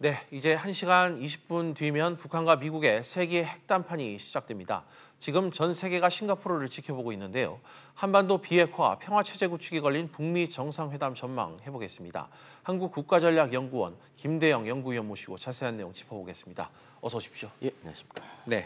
네, 이제 1시간 20분 뒤면 북한과 미국의 세계 핵담판이 시작됩니다. 지금 전 세계가 싱가포르를 지켜보고 있는데요. 한반도 비핵화, 평화체제 구축이 걸린 북미 정상회담 전망해보겠습니다. 한국국가전략연구원 김대영 연구위원 모시고 자세한 내용 짚어보겠습니다. 어서 오십시오. 예, 안녕하십니까. 네.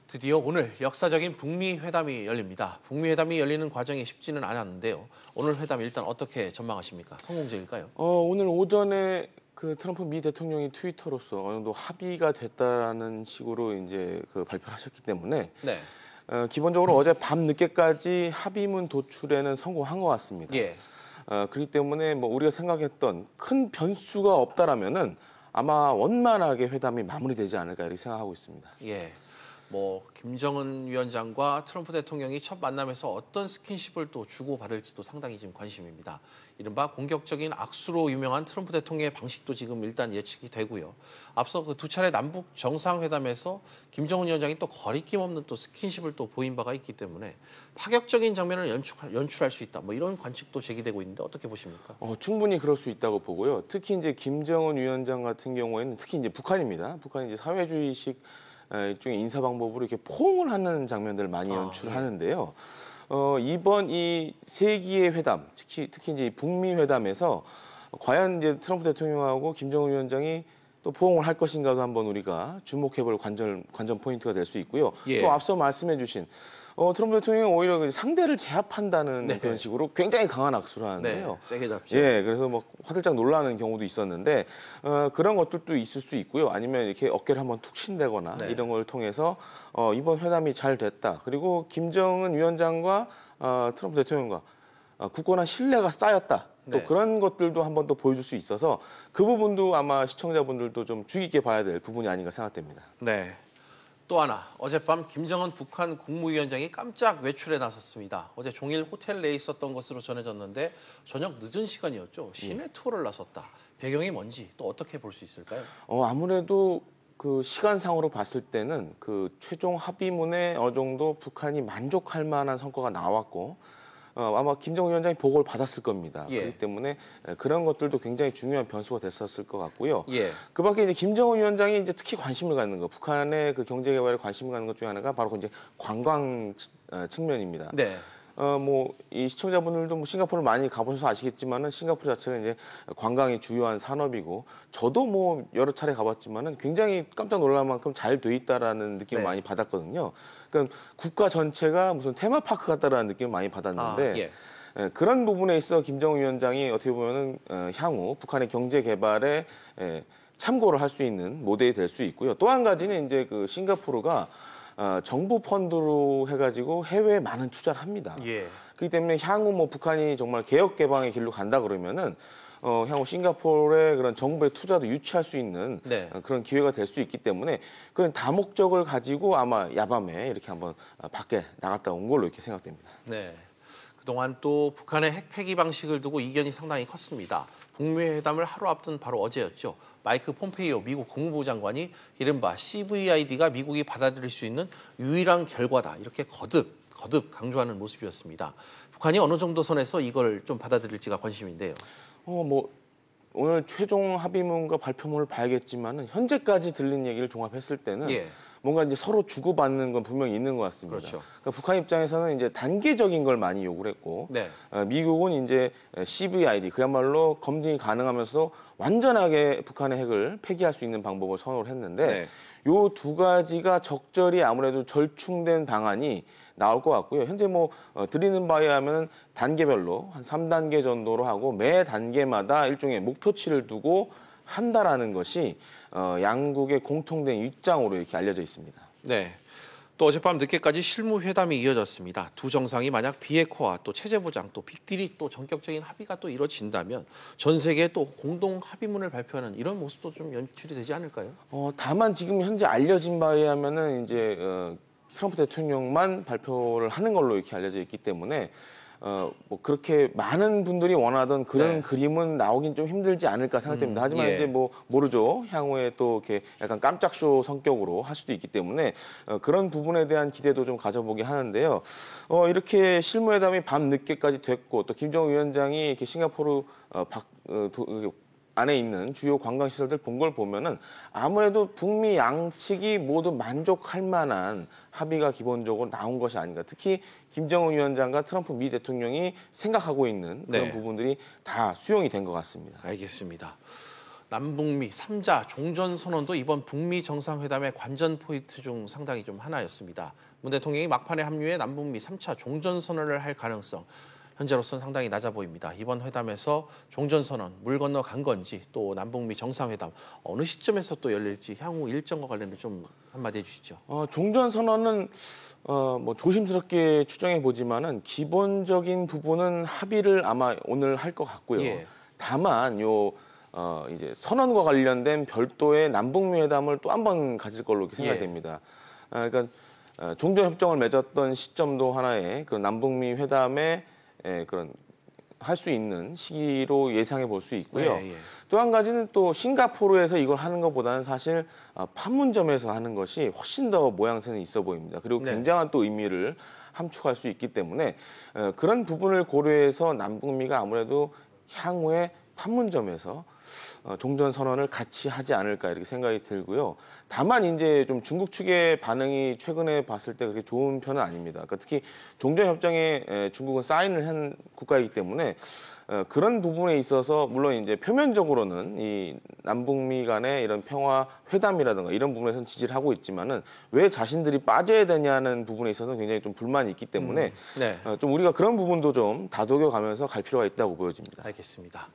드디어 오늘 역사적인 북미 회담이 열립니다. 북미 회담이 열리는 과정이 쉽지는 않았는데요. 오늘 회담 일단 어떻게 전망하십니까? 성공적일까요? 오늘 오전에 그 트럼프 미 대통령이 트위터로서 어느 정도 합의가 됐다는 식으로 이제 발표를 하셨기 때문에 네. 기본적으로 어제 밤 늦게까지 합의문 도출에는 성공한 것 같습니다. 예. 그렇기 때문에 뭐 우리가 생각했던 큰 변수가 없다라면은 아마 원만하게 회담이 마무리되지 않을까 이렇게 생각하고 있습니다. 예. 김정은 위원장과 트럼프 대통령이 첫 만남에서 어떤 스킨십을 또 주고받을지도 상당히 지금 관심입니다. 이른바 공격적인 악수로 유명한 트럼프 대통령의 방식도 지금 일단 예측이 되고요. 앞서 그 두 차례 남북 정상회담에서 김정은 위원장이 또 거리낌 없는 또 스킨십을 또 보인 바가 있기 때문에 파격적인 장면을 연출할 수 있다. 이런 관측도 제기되고 있는데 어떻게 보십니까? 충분히 그럴 수 있다고 보고요. 특히 이제 김정은 위원장 같은 경우에는 특히 이제 북한입니다. 북한이 이제 사회주의식 일종의 인사 방법으로 이렇게 포옹을 하는 장면들을 많이 연출하는데요. 이번 이 세기의 회담, 특히 이제 북미 회담에서 과연 이제 트럼프 대통령하고 김정은 위원장이 또 포옹을 할 것인가도 한번 우리가 주목해볼 관전 포인트가 될 수 있고요. 예. 또 앞서 말씀해주신 트럼프 대통령이 오히려 상대를 제압한다는 네. 그런 식으로 굉장히 강한 악수를 하는데요. 네, 세게 잡죠. 예, 그래서 막 화들짝 놀라는 경우도 있었는데 그런 것들도 있을 수 있고요. 아니면 이렇게 어깨를 한번 툭 친다거나 네. 이런 걸 통해서 이번 회담이 잘 됐다. 그리고 김정은 위원장과 트럼프 대통령과 굳건한 신뢰가 쌓였다. 또 네. 그런 것들도 한번 더 보여줄 수 있어서 그 부분도 아마 시청자분들도 좀 주의 깊게 봐야 될 부분이 아닌가 생각됩니다. 네. 또 하나, 어젯밤 김정은 북한 국무위원장이 깜짝 외출에 나섰습니다. 어제 종일 호텔 내에 있었던 것으로 전해졌는데 저녁 늦은 시간이었죠. 시내 투어를 나섰다. 배경이 뭔지 또 어떻게 볼 수 있을까요? 아무래도 그 시간상으로 봤을 때는 그 최종 합의문에 어느 정도 북한이 만족할 만한 성과가 나왔고 아마 김정은 위원장이 보고를 받았을 겁니다. 예. 그렇기 때문에 그런 것들도 굉장히 중요한 변수가 됐었을 것 같고요. 예. 그밖에 이제 김정은 위원장이 이제 특히 관심을 갖는 거, 북한의 그 경제 개발에 관심을 갖는 것 중에 하나가 바로 이제 관광 측면입니다. 네. 이 시청자분들도 싱가포르를 많이 가보셔서 아시겠지만은 싱가포르 자체가 이제 관광이 주요한 산업이고 저도 여러 차례 가봤지만은 굉장히 깜짝 놀랄 만큼 잘 돼 있다라는 느낌을 네. 많이 받았거든요. 그러니까 국가 전체가 무슨 테마파크 같다라는 느낌을 많이 받았는데 예. 그런 부분에 있어 김정은 위원장이 어떻게 보면은 향후 북한의 경제 개발에 참고를 할 수 있는 모델이 될 수 있고요. 또 한 가지는 이제 그 싱가포르가 정부 펀드로 해가지고 해외에 많은 투자를 합니다. 예. 그렇기 때문에 향후 북한이 정말 개혁 개방의 길로 간다 그러면은 향후 싱가포르의 그런 정부의 투자도 유치할 수 있는 네. 그런 기회가 될 수 있기 때문에 그런 다목적을 가지고 아마 야밤에 이렇게 한번 밖에 나갔다 온 걸로 이렇게 생각됩니다. 네. 그동안 또 북한의 핵 폐기 방식을 두고 이견이 상당히 컸습니다. 북미 회담을 하루 앞둔 바로 어제였죠. 마이크 폼페이오 미국 국무부 장관이 이른바 CVID가 미국이 받아들일 수 있는 유일한 결과다. 이렇게 거듭 강조하는 모습이었습니다. 북한이 어느 정도 선에서 이걸 좀 받아들일지가 관심인데요. 오늘 최종 합의문과 발표문을 봐야겠지만은 현재까지 들린 얘기를 종합했을 때는 예. 뭔가 이제 서로 주고받는 건 분명히 있는 것 같습니다. 그렇죠. 그러니까 북한 입장에서는 이제 단계적인 걸 많이 요구를 했고, 네. 미국은 이제 CVID 그야말로 검증이 가능하면서 완전하게 북한의 핵을 폐기할 수 있는 방법을 선호를 했는데, 네. 요 두 가지가 적절히 아무래도 절충된 방안이 나올 것 같고요. 현재 드리는 바에 하면 단계별로 한 3단계 정도로 하고 매 단계마다 일종의 목표치를 두고 한다라는 것이 양국의 공통된 입장으로 이렇게 알려져 있습니다. 네. 또 어젯밤 늦게까지 실무 회담이 이어졌습니다. 두 정상이 만약 비핵화, 또 체제 보장, 또 빅딜이 또 전격적인 합의가 또 이루어진다면 전 세계에 또 공동 합의문을 발표하는 이런 모습도 좀 연출이 되지 않을까요? 다만 지금 현재 알려진 바에 하면은 이제 트럼프 대통령만 발표를 하는 걸로 이렇게 알려져 있기 때문에 그렇게 많은 분들이 원하던 그런 네. 그림은 나오긴 좀 힘들지 않을까 생각됩니다. 하지만 예. 이제 모르죠. 향후에 또 이렇게 약간 깜짝쇼 성격으로 할 수도 있기 때문에 그런 부분에 대한 기대도 좀 가져보게 하는데요. 이렇게 실무회담이 밤 늦게까지 됐고 또 김정은 위원장이 이렇게 싱가포르 안에 있는 주요 관광시설들 본 걸 보면은 아무래도 북미 양측이 모두 만족할 만한 합의가 기본적으로 나온 것이 아닌가. 특히 김정은 위원장과 트럼프 미 대통령이 생각하고 있는 그런 네. 부분들이 다 수용이 된 것 같습니다. 알겠습니다. 남북미 3자 종전선언도 이번 북미 정상회담의 관전 포인트 중 상당히 좀 하나였습니다. 문 대통령이 막판에 합류해 남북미 3차 종전선언을 할 가능성 현재로서는 상당히 낮아 보입니다. 이번 회담에서 종전선언 물 건너 간 건지 또 남북미 정상회담 어느 시점에서 또 열릴지 향후 일정과 관련해 좀 한마디 해주시죠. 종전선언은 뭐 조심스럽게 추정해 보지만은 기본적인 부분은 합의를 아마 오늘 할 것 같고요. 예. 다만 이제 선언과 관련된 별도의 남북미 회담을 또 한 번 가질 걸로 이렇게 생각이 됩니다. 그러니까 종전협정을 맺었던 시점도 하나의 그런 남북미 회담의 그런 할 수 있는 시기로 예상해 볼 수 있고요. 예. 또 한 가지는 또 싱가포르에서 이걸 하는 것보다는 사실 판문점에서 하는 것이 훨씬 더 모양새는 있어 보입니다. 그리고 네. 굉장한 또 의미를 함축할 수 있기 때문에 그런 부분을 고려해서 남북미가 아무래도 향후에 판문점에서 종전 선언을 같이 하지 않을까 이렇게 생각이 들고요. 다만 이제 좀 중국 측의 반응이 최근에 봤을 때 그렇게 좋은 편은 아닙니다. 그러니까 특히 종전 협정에 중국은 사인을 한 국가이기 때문에 그런 부분에 있어서 물론 이제 표면적으로는 이 남북미 간의 이런 평화 회담이라든가 이런 부분에서는 지지를 하고 있지만은 왜 자신들이 빠져야 되냐는 부분에 있어서는 굉장히 좀 불만이 있기 때문에 네. 좀 우리가 그런 부분도 좀 다독여 가면서 갈 필요가 있다고 보여집니다. 알겠습니다.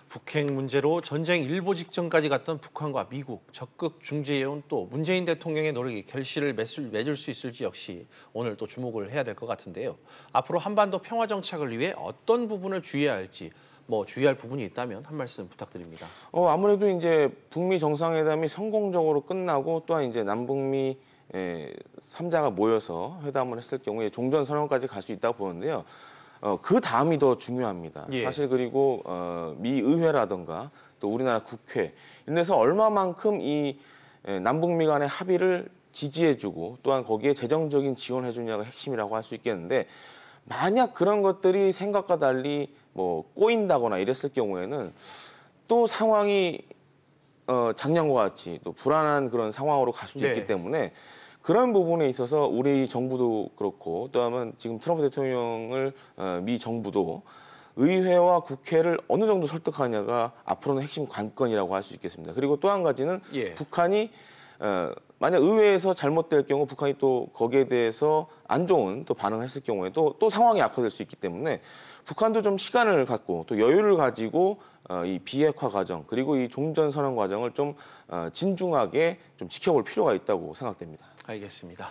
북핵 문제로 전쟁 일보 직전까지 갔던 북한과 미국 적극 중재해온 또 문재인 대통령의 노력이 결실을 맺을 수 있을지 역시 오늘 또 주목을 해야 될 것 같은데요. 앞으로 한반도 평화 정착을 위해 어떤 부분을 주의해야 할지 뭐 주의할 부분이 있다면 한 말씀 부탁드립니다. 아무래도 이제 북미 정상회담이 성공적으로 끝나고 또한 이제 남북미 3자가 모여서 회담을 했을 경우에 종전 선언까지 갈 수 있다고 보는데요. 그 다음이 더 중요합니다. 예. 사실 그리고 미 의회라든가 또 우리나라 국회 이런 데서 얼마만큼 이 남북미 간의 합의를 지지해주고 또한 거기에 재정적인 지원해주냐가 핵심이라고 할 수 있겠는데 만약 그런 것들이 생각과 달리 뭐 꼬인다거나 이랬을 경우에는 또 상황이 작년과 같이 또 불안한 그런 상황으로 갈 수도 있기 때문에 그런 부분에 있어서 우리 정부도 그렇고 또 하면 지금 트럼프 대통령을 미 정부도 의회와 국회를 어느 정도 설득하냐가 앞으로는 핵심 관건이라고 할 수 있겠습니다. 그리고 또 한 가지는 북한이 만약 의회에서 잘못될 경우 북한이 또 거기에 대해서 안 좋은 또 반응을 했을 경우에 또 상황이 악화될 수 있기 때문에 북한도 좀 시간을 갖고 또 여유를 가지고 이 비핵화 과정 그리고 이 종전 선언 과정을 좀 진중하게 좀 지켜볼 필요가 있다고 생각됩니다. 알겠습니다.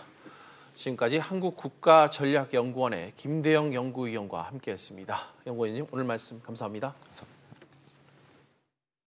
지금까지 한국국가전략연구원의 김대영 연구위원과 함께했습니다. 연구위원님 오늘 말씀 감사합니다. 감사합니다.